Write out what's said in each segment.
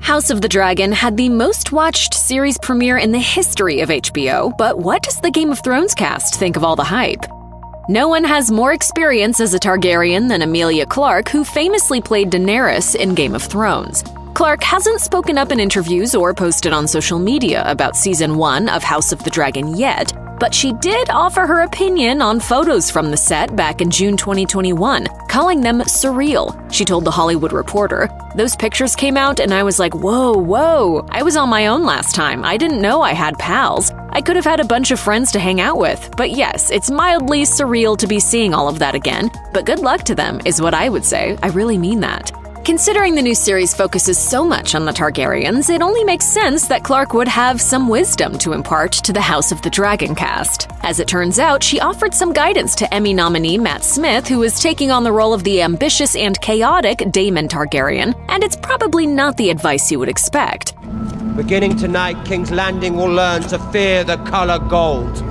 House of the Dragon had the most watched series premiere in the history of HBO, but what does the Game of Thrones cast think of all the hype? No one has more experience as a Targaryen than Emilia Clarke, who famously played Daenerys in Game of Thrones. Clarke hasn't spoken up in interviews or posted on social media about Season 1 of House of the Dragon yet, but she did offer her opinion on photos from the set back in June 2021, calling them surreal. She told The Hollywood Reporter, "Those pictures came out and I was like, whoa, I was on my own last time. I didn't know I had pals. I could have had a bunch of friends to hang out with. But yes, it's mildly surreal to be seeing all of that again. But good luck to them, is what I would say. I really mean that." Considering the new series focuses so much on the Targaryens, it only makes sense that Clarke would have some wisdom to impart to the House of the Dragon cast. As it turns out, she offered some guidance to Emmy nominee Matt Smith, who is taking on the role of the ambitious and chaotic Daemon Targaryen, and it's probably not the advice you would expect. Beginning tonight, King's Landing will learn to fear the color gold.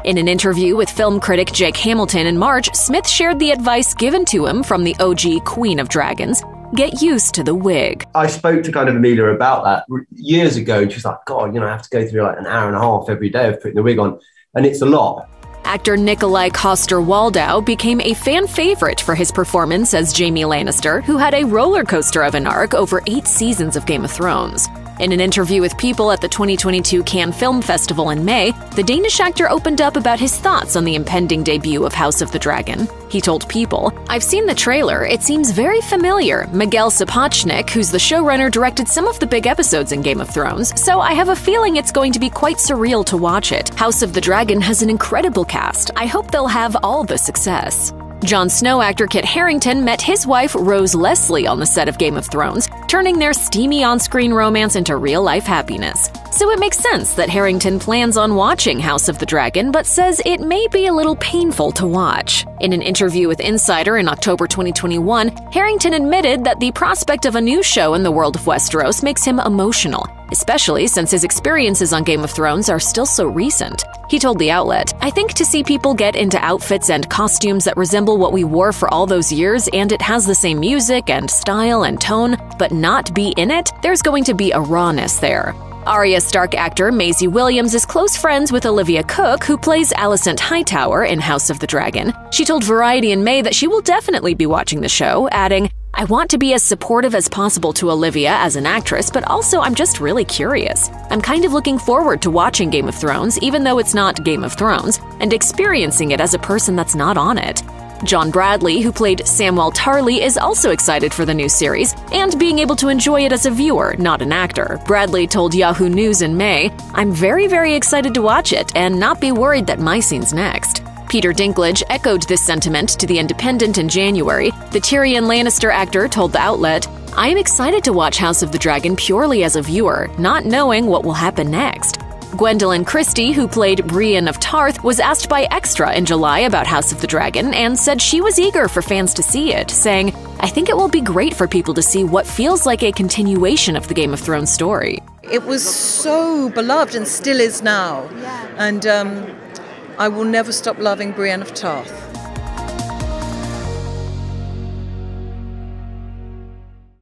In an interview with film critic Jake Hamilton in March, Smith shared the advice given to him from the OG Queen of Dragons: get used to the wig. I spoke to kind of Emilia about that years ago, and she's like, God, I have to go through like an hour and a half every day of putting the wig on, and it's a lot. Actor Nikolai Coster-Waldau became a fan favorite for his performance as Jaime Lannister, who had a roller coaster of an arc over 8 seasons of Game of Thrones. In an interview with People at the 2022 Cannes Film Festival in May, the Danish actor opened up about his thoughts on the impending debut of House of the Dragon. He told People, "I've seen the trailer. It seems very familiar. Miguel Sapochnik, who's the showrunner, directed some of the big episodes in Game of Thrones, so I have a feeling it's going to be quite surreal to watch it. House of the Dragon has an incredible cast. I hope they'll have all the success." Jon Snow actor Kit Harrington met his wife Rose Leslie on the set of Game of Thrones, turning their steamy on-screen romance into real-life happiness. So it makes sense that Harrington plans on watching House of the Dragon, but says it may be a little painful to watch. In an interview with Insider in October 2021, Harrington admitted that the prospect of a new show in the world of Westeros makes him emotional, especially since his experiences on Game of Thrones are still so recent. He told the outlet, "I think to see people get into outfits and costumes that resemble what we wore for all those years, and it has the same music and style and tone, but not be in it, there's going to be a rawness there." Arya Stark actor Maisie Williams is close friends with Olivia Cooke, who plays Alicent Hightower in House of the Dragon. She told Variety in May that she will definitely be watching the show, adding, "I want to be as supportive as possible to Olivia as an actress, but also I'm just really curious. I'm kind of looking forward to watching Game of Thrones, even though it's not Game of Thrones, and experiencing it as a person that's not on it." John Bradley, who played Samwell Tarly, is also excited for the new series and being able to enjoy it as a viewer, not an actor. Bradley told Yahoo News in May, "I'm very, very excited to watch it and not be worried that my scene's next." Peter Dinklage echoed this sentiment to The Independent in January. The Tyrion Lannister actor told the outlet, "I am excited to watch House of the Dragon purely as a viewer, not knowing what will happen next." Gwendolyn Christie, who played Brienne of Tarth, was asked by Extra in July about House of the Dragon and said she was eager for fans to see it, saying, "I think it will be great for people to see what feels like a continuation of the Game of Thrones story." It was so beloved and still is now. And I will never stop loving Brienne of Tarth.